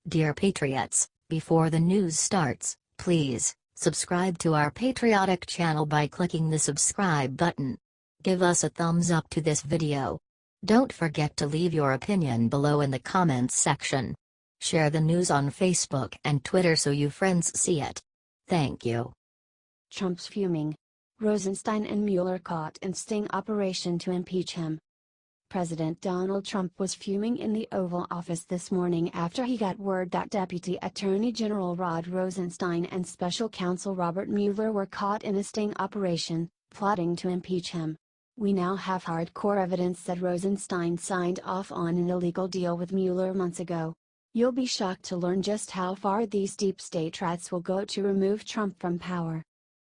Dear Patriots, before the news starts, please subscribe to our patriotic channel by clicking the subscribe button. Give us a thumbs up to this video. Don't forget to leave your opinion below in the comments section. Share the news on Facebook and Twitter so your friends see it. Thank you. Trump's fuming. Rosenstein and Mueller caught in sting operation to impeach him. President Donald Trump was fuming in the Oval Office this morning after he got word that Deputy Attorney General Rod Rosenstein and Special Counsel Robert Mueller were caught in a sting operation, plotting to impeach him. We now have hardcore evidence that Rosenstein signed off on an illegal deal with Mueller months ago. You'll be shocked to learn just how far these deep state rats will go to remove Trump from power.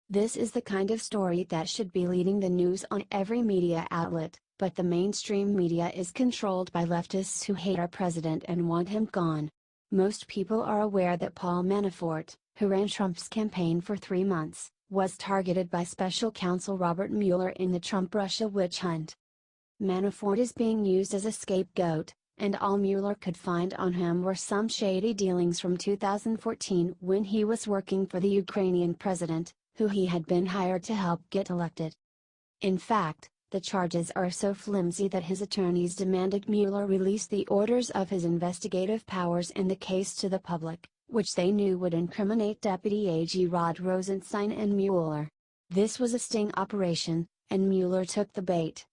This is the kind of story that should be leading the news on every media outlet, but the mainstream media is controlled by leftists who hate our president and want him gone. Most people are aware that Paul Manafort, who ran Trump's campaign for 3 months, was targeted by Special Counsel Robert Mueller in the Trump-Russia witch hunt. Manafort is being used as a scapegoat, and all Mueller could find on him were some shady dealings from 2014 when he was working for the Ukrainian president, who he had been hired to help get elected. In fact, the charges are so flimsy that his attorneys demanded Mueller release the orders of his investigative powers in the case to the public, which they knew would incriminate Deputy AG Rod Rosenstein and Mueller. This was a sting operation, and Mueller took the bait.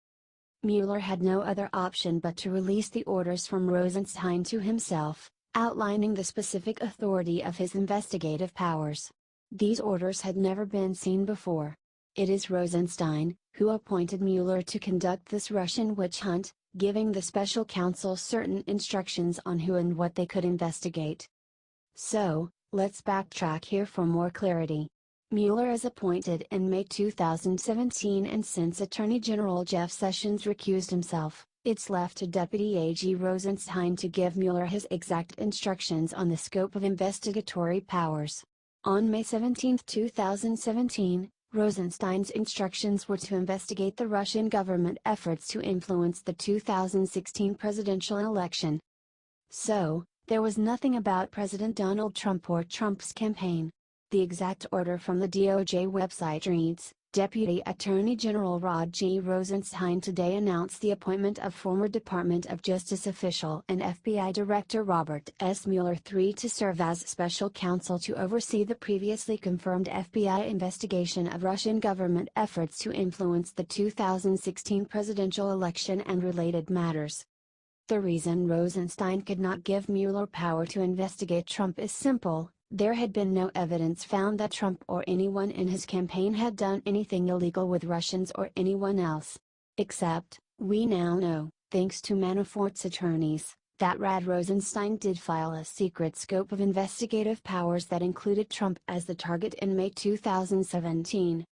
Mueller had no other option but to release the orders from Rosenstein to himself, outlining the specific authority of his investigative powers. These orders had never been seen before. It is Rosenstein who appointed Mueller to conduct this Russian witch hunt, giving the special counsel certain instructions on who and what they could investigate. So, let's backtrack here for more clarity. Mueller is appointed in May 2017, and since Attorney General Jeff Sessions recused himself, it's left to Deputy AG Rosenstein to give Mueller his exact instructions on the scope of investigatory powers. On May 17, 2017, Rosenstein's instructions were to investigate the Russian government efforts to influence the 2016 presidential election. So, there was nothing about President Donald Trump or Trump's campaign. The exact order from the DOJ website reads, Deputy Attorney General Rod G. Rosenstein today announced the appointment of former Department of Justice official and FBI Director Robert S. Mueller III to serve as special counsel to oversee the previously confirmed FBI investigation of Russian government efforts to influence the 2016 presidential election and related matters. The reason Rosenstein could not give Mueller power to investigate Trump is simple. There had been no evidence found that Trump or anyone in his campaign had done anything illegal with Russians or anyone else. Except, we now know, thanks to Manafort's attorneys, that Rod Rosenstein did file a secret scope of investigative powers that included Trump as the target in May 2017.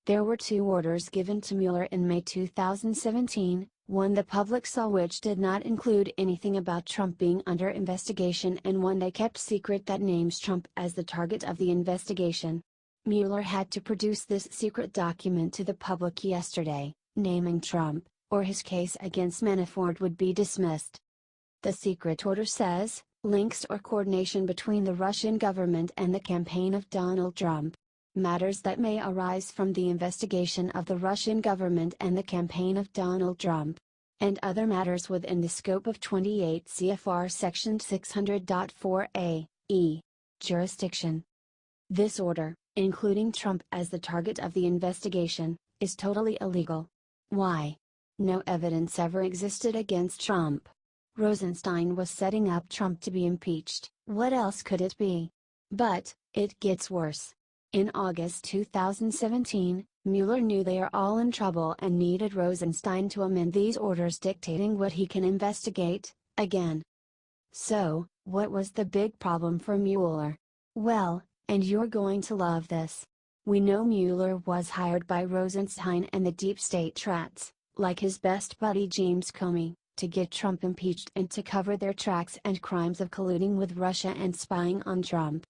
There were 2 orders given to Mueller in May 2017, one the public saw which did not include anything about Trump being under investigation, and one they kept secret that names Trump as the target of the investigation. Mueller had to produce this secret document to the public yesterday, naming Trump, or his case against Manafort would be dismissed. The secret order says, links or coordination between the Russian government and the campaign of Donald Trump. Matters that may arise from the investigation of the Russian government and the campaign of Donald Trump, and other matters within the scope of 28 CFR Section 600.4a, e. Jurisdiction. This order, including Trump as the target of the investigation, is totally illegal. Why? No evidence ever existed against Trump. Rosenstein was setting up Trump to be impeached. What else could it be? But, it gets worse. In August 2017, Mueller knew they are all in trouble and needed Rosenstein to amend these orders dictating what he can investigate, again. So, what was the big problem for Mueller? Well, and you're going to love this. We know Mueller was hired by Rosenstein and the deep state rats, like his best buddy James Comey, to get Trump impeached and to cover their tracks and crimes of colluding with Russia and spying on Trump.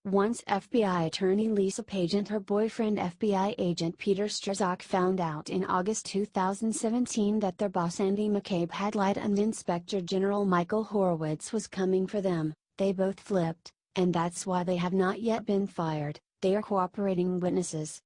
Once FBI attorney Lisa Page and her boyfriend FBI agent Peter Strzok found out in August 2017 that their boss Andy McCabe had lied and Inspector General Michael Horowitz was coming for them, They both flipped, and that's why they have not yet been fired. They are cooperating witnesses.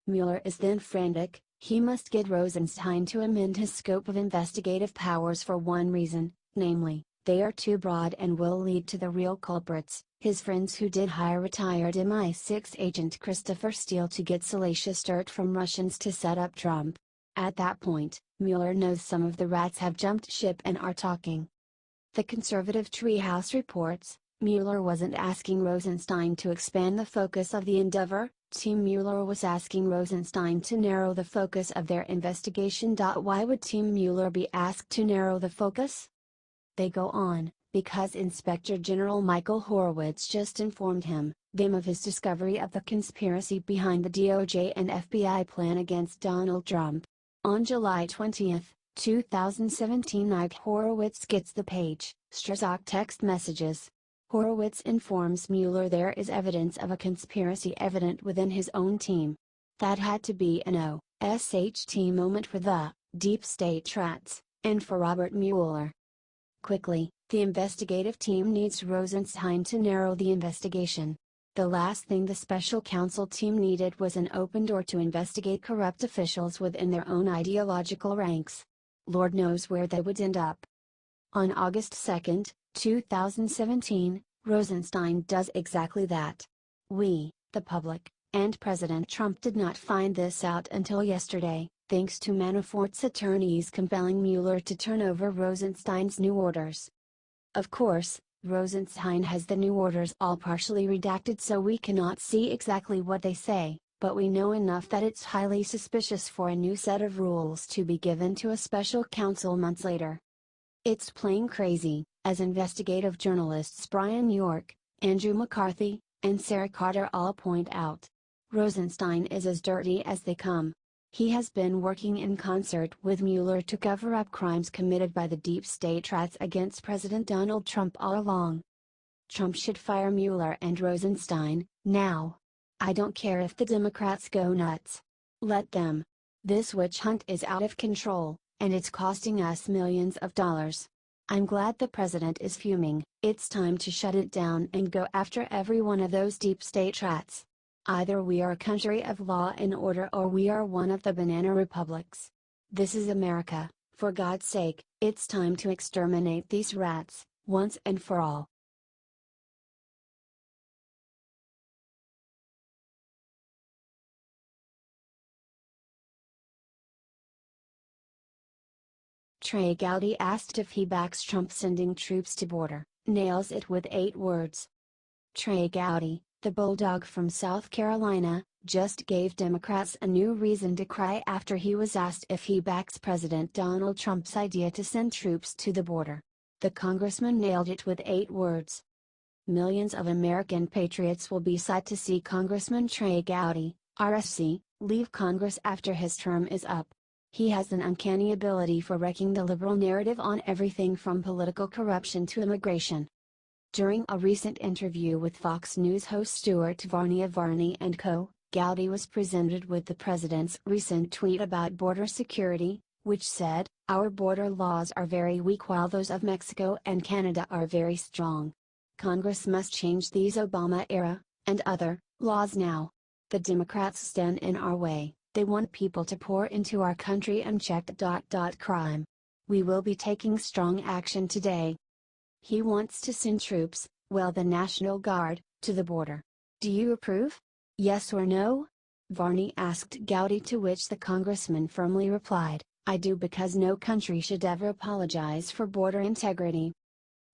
Mueller is then frantic. He must get Rosenstein to amend his scope of investigative powers for one reason, namely, they are too broad and will lead to the real culprits, his friends who did hire retired MI6 agent Christopher Steele to get salacious dirt from Russians to set up Trump. At that point, Mueller knows some of the rats have jumped ship and are talking. The conservative Treehouse reports, Mueller wasn't asking Rosenstein to expand the focus of the endeavor. Team Mueller was asking Rosenstein to narrow the focus of their investigation. Why would Team Mueller be asked to narrow the focus? They go on, because Inspector General Michael Horowitz just informed them of his discovery of the conspiracy behind the DOJ and FBI plan against Donald Trump. On July 20, 2017, Horowitz gets the page, Strazak text messages. Horowitz informs Mueller there is evidence of a conspiracy evident within his own team. That had to be an OSHT moment for the deep state rats, and for Robert Mueller. Quickly, the investigative team needs Rosenstein to narrow the investigation. The last thing the special counsel team needed was an open door to investigate corrupt officials within their own ideological ranks. Lord knows where they would end up. On August 2, 2017, Rosenstein does exactly that. We, the public, and President Trump did not find this out until yesterday, thanks to Manafort's attorneys compelling Mueller to turn over Rosenstein's new orders. Of course, Rosenstein has the new orders all partially redacted, so we cannot see exactly what they say, but we know enough that it's highly suspicious for a new set of rules to be given to a special counsel months later. It's plain crazy, as investigative journalists Brian York, Andrew McCarthy, and Sarah Carter all point out. Rosenstein is as dirty as they come. He has been working in concert with Mueller to cover up crimes committed by the deep state rats against President Donald Trump all along. Trump should fire Mueller and Rosenstein, now. I don't care if the Democrats go nuts. Let them. This witch hunt is out of control, and it's costing us millions of dollars. I'm glad the president is fuming. It's time to shut it down and go after every one of those deep state rats. Either we are a country of law and order or we are one of the banana republics. This is America, for God's sake, it's time to exterminate these rats, once and for all. Trey Gowdy asked if he backs Trump sending troops to border, nails it with 8 words. Trey Gowdy, the bulldog from South Carolina, just gave Democrats a new reason to cry after he was asked if he backs President Donald Trump's idea to send troops to the border. The congressman nailed it with 8 words. Millions of American patriots will be sad to see Congressman Trey Gowdy, RSC, leave Congress after his term is up. He has an uncanny ability for wrecking the liberal narrative on everything from political corruption to immigration. During a recent interview with Fox News host Stuart Varney of Varney & Co., Gowdy was presented with the president's recent tweet about border security, which said, "Our border laws are very weak while those of Mexico and Canada are very strong. Congress must change these Obama-era, and other, laws now. The Democrats stand in our way. They want people to pour into our country unchecked. Crime. We will be taking strong action today." He wants to send troops, well, the National Guard, to the border. Do you approve? Yes or no? Varney asked Gowdy, to which the congressman firmly replied, "I do, because no country should ever apologize for border integrity."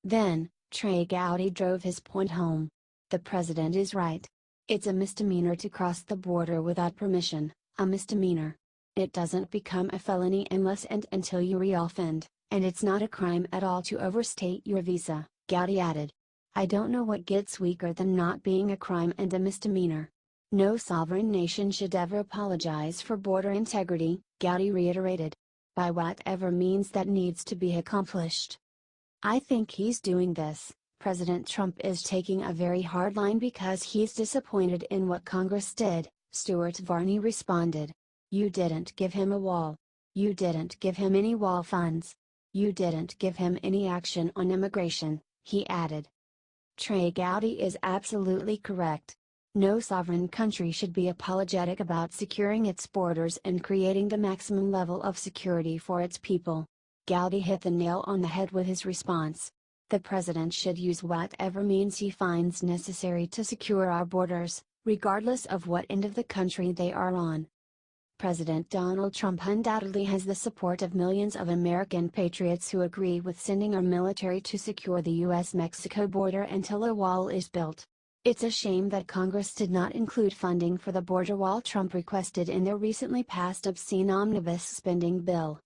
Then, Trey Gowdy drove his point home. The president is right. It's a misdemeanor to cross the border without permission, a misdemeanor. It doesn't become a felony unless and until you reoffend. And it's not a crime at all to overstate your visa, Gowdy added. I don't know what gets weaker than not being a crime and a misdemeanor. No sovereign nation should ever apologize for border integrity, Gowdy reiterated. By whatever means that needs to be accomplished. I think he's doing this. President Trump is taking a very hard line because he's disappointed in what Congress did, Stuart Varney responded. You didn't give him a wall. You didn't give him any wall funds. You didn't give him any action on immigration, he added. Trey Gowdy is absolutely correct. No sovereign country should be apologetic about securing its borders and creating the maximum level of security for its people. Gowdy hit the nail on the head with his response. The president should use whatever means he finds necessary to secure our borders, regardless of what end of the country they are on. President Donald Trump undoubtedly has the support of millions of American patriots who agree with sending our military to secure the U.S.-Mexico border until a wall is built. It's a shame that Congress did not include funding for the border wall Trump requested in their recently passed obscene omnibus spending bill.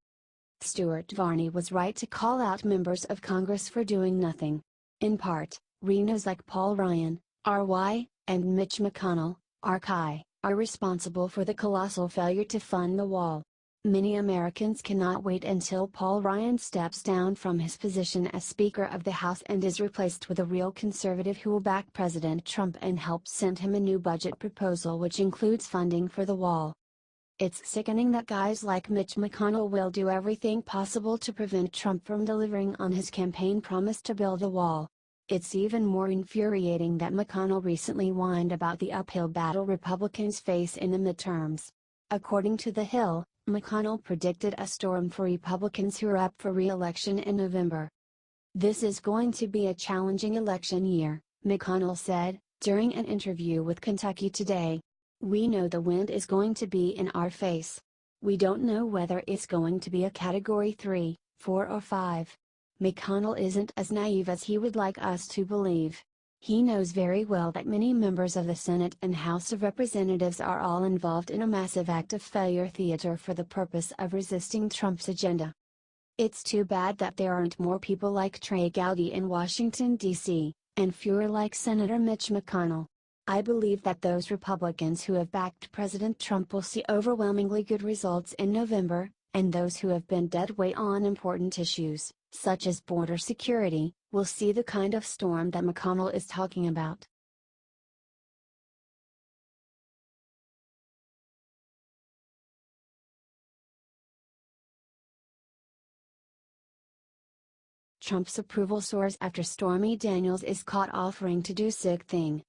Stuart Varney was right to call out members of Congress for doing nothing. In part, Rhinos like Paul Ryan, R.Y., and Mitch McConnell, R.K., are responsible for the colossal failure to fund the wall. Many Americans cannot wait until Paul Ryan steps down from his position as Speaker of the House and is replaced with a real conservative who will back President Trump and help send him a new budget proposal which includes funding for the wall. It's sickening that guys like Mitch McConnell will do everything possible to prevent Trump from delivering on his campaign promise to build a wall. It's even more infuriating that McConnell recently whined about the uphill battle Republicans face in the midterms. According to The Hill, McConnell predicted a storm for Republicans who are up for re-election in November. "This is going to be a challenging election year," McConnell said, during an interview with Kentucky Today. "We know the wind is going to be in our face. We don't know whether it's going to be a Category 3, 4 or 5. McConnell isn't as naive as he would like us to believe. He knows very well that many members of the Senate and House of Representatives are all involved in a massive act of failure theater for the purpose of resisting Trump's agenda. It's too bad that there aren't more people like Trey Gowdy in Washington, D.C., and fewer like Senator Mitch McConnell. I believe that those Republicans who have backed President Trump will see overwhelmingly good results in November, and those who have been dead weight on important issues, such as border security, will see the kind of storm that McConnell is talking about." Trump's approval soars after Stormy Daniels is caught offering to do sick thing.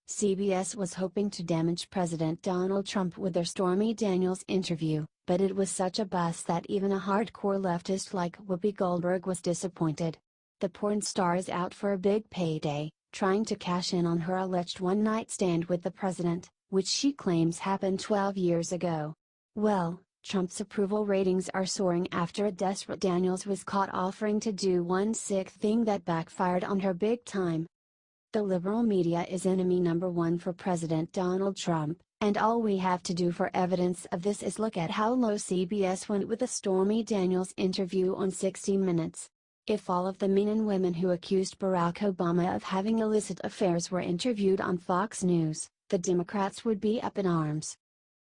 CBS was hoping to damage President Donald Trump with their Stormy Daniels interview, but it was such a bust that even a hardcore leftist like Whoopi Goldberg was disappointed. The porn star is out for a big payday, trying to cash in on her alleged one-night stand with the president, which she claims happened 12 years ago. Well, Trump's approval ratings are soaring after a desperate Daniels was caught offering to do one sick thing that backfired on her big time. The liberal media is enemy number one for President Donald Trump, and all we have to do for evidence of this is look at how low CBS went with the Stormy Daniels interview on 60 Minutes. If all of the men and women who accused Barack Obama of having illicit affairs were interviewed on Fox News, the Democrats would be up in arms.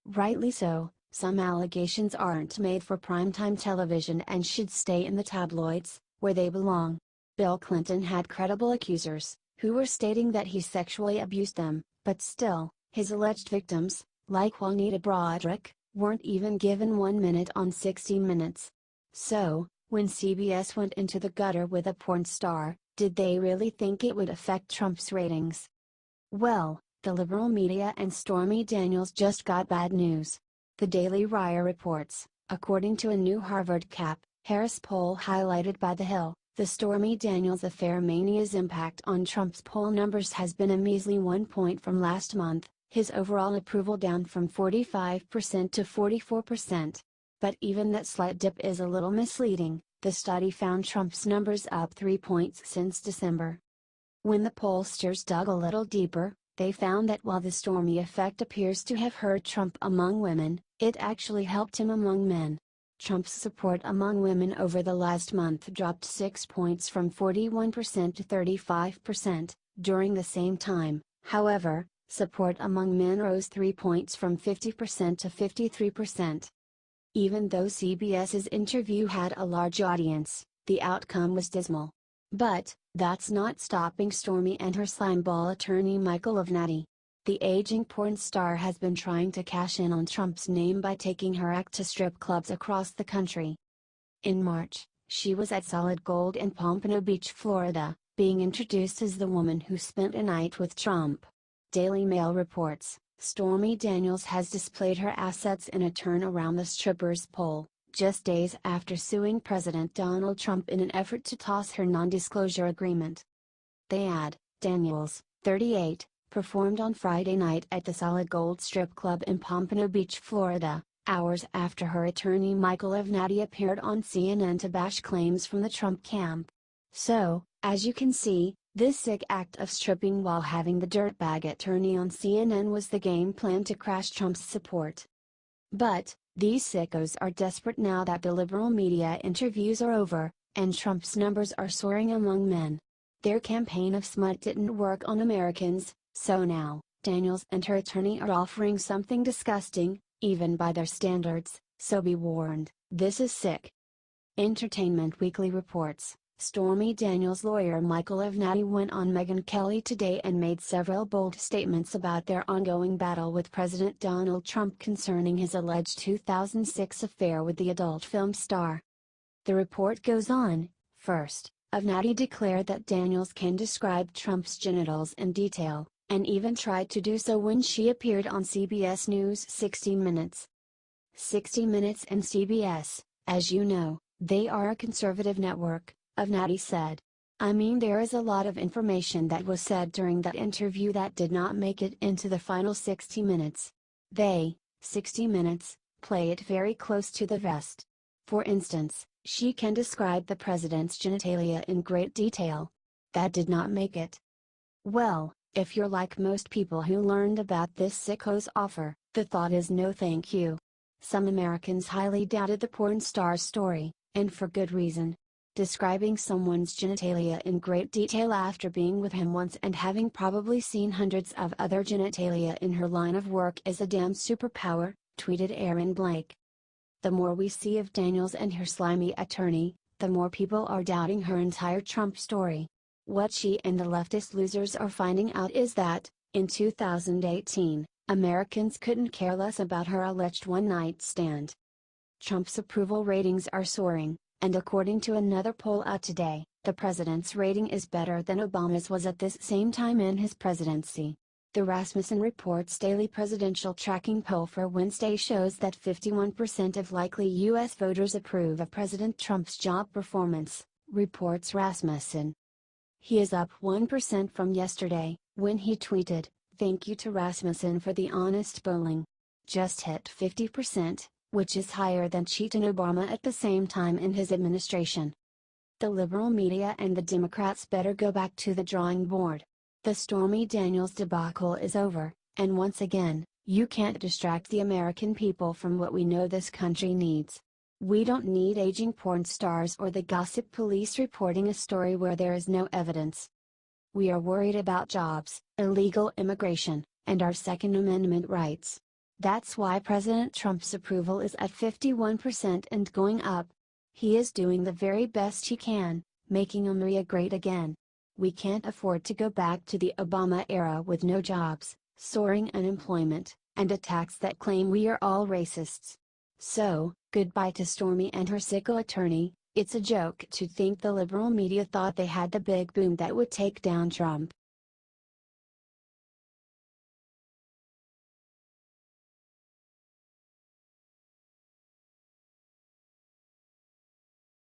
Rightly so, some allegations aren't made for primetime television and should stay in the tabloids, where they belong. Bill Clinton had credible accusers, who were stating that he sexually abused them, but still, his alleged victims, like Juanita Broaddrick, weren't even given 1 minute on 60 Minutes. So, when CBS went into the gutter with a porn star, did they really think it would affect Trump's ratings? Well, the liberal media and Stormy Daniels just got bad news. The Daily Wire reports, according to a new Harvard Harris poll highlighted by The Hill, the Stormy Daniels affair mania's impact on Trump's poll numbers has been a measly 1 point from last month, his overall approval down from 45% to 44%. But even that slight dip is a little misleading. The study found Trump's numbers up 3 points since December. When the pollsters dug a little deeper, they found that while the Stormy effect appears to have hurt Trump among women, it actually helped him among men. Trump's support among women over the last month dropped 6 points from 41% to 35%. During the same time, however, support among men rose 3 points from 50% to 53%. Even though CBS's interview had a large audience, the outcome was dismal. But, that's not stopping Stormy and her slimeball attorney Michael Avenatti. The aging porn star has been trying to cash in on Trump's name by taking her act to strip clubs across the country. In March, she was at Solid Gold in Pompano Beach, Florida, being introduced as the woman who spent a night with Trump. Daily Mail reports, Stormy Daniels has displayed her assets in a turn around the stripper's pole, just days after suing President Donald Trump in an effort to toss her non-disclosure agreement. They add, Daniels, 38, performed on Friday night at the Solid Gold Strip Club in Pompano Beach, Florida, hours after her attorney Michael Avenatti appeared on CNN to bash claims from the Trump camp. So, as you can see, this sick act of stripping while having the dirtbag attorney on CNN was the game plan to crash Trump's support. But, these sickos are desperate now that the liberal media interviews are over, and Trump's numbers are soaring among men. Their campaign of smut didn't work on Americans, so now, Daniels and her attorney are offering something disgusting, even by their standards, so be warned, this is sick. Entertainment Weekly reports, Stormy Daniels' lawyer Michael Avenatti went on Megyn Kelly today and made several bold statements about their ongoing battle with President Donald Trump concerning his alleged 2006 affair with the adult film star. The report goes on, first, Avenatti declared that Daniels can describe Trump's genitals in detail, and even tried to do so when she appeared on CBS News' 60 Minutes. 60 Minutes and CBS, as you know, they are a conservative network, Avenatti said. I mean, there is a lot of information that was said during that interview that did not make it into the final 60 Minutes. They, 60 Minutes, play it very close to the vest. For instance, she can describe the president's genitalia in great detail. That did not make it. Well, if you're like most people who learned about this sicko's offer, the thought is no thank you. Some Americans highly doubted the porn star's story, and for good reason. Describing someone's genitalia in great detail after being with him once and having probably seen hundreds of other genitalia in her line of work is a damn superpower, tweeted Aaron Blake. The more we see of Daniels and her slimy attorney, the more people are doubting her entire Trump story. What she and the leftist losers are finding out is that, in 2018, Americans couldn't care less about her alleged one-night stand. Trump's approval ratings are soaring, and according to another poll out today, the president's rating is better than Obama's was at this same time in his presidency. The Rasmussen Reports daily presidential tracking poll for Wednesday shows that 51% of likely U.S. voters approve of President Trump's job performance, reports Rasmussen. He is up 1% from yesterday, when he tweeted, "Thank you to Rasmussen for the honest polling." Just hit 50%, which is higher than Cheat and Obama at the same time in his administration. The liberal media and the Democrats better go back to the drawing board. The Stormy Daniels debacle is over, and once again, you can't distract the American people from what we know this country needs. We don't need aging porn stars or the gossip police reporting a story where there is no evidence. We are worried about jobs, illegal immigration, and our Second Amendment rights. That's why President Trump's approval is at 51% and going up. He is doing the very best he can, making America great again. We can't afford to go back to the Obama era with no jobs, soaring unemployment, and attacks that claim we are all racists. So, goodbye to Stormy and her sicko attorney. It's a joke to think the liberal media thought they had the big boom that would take down Trump.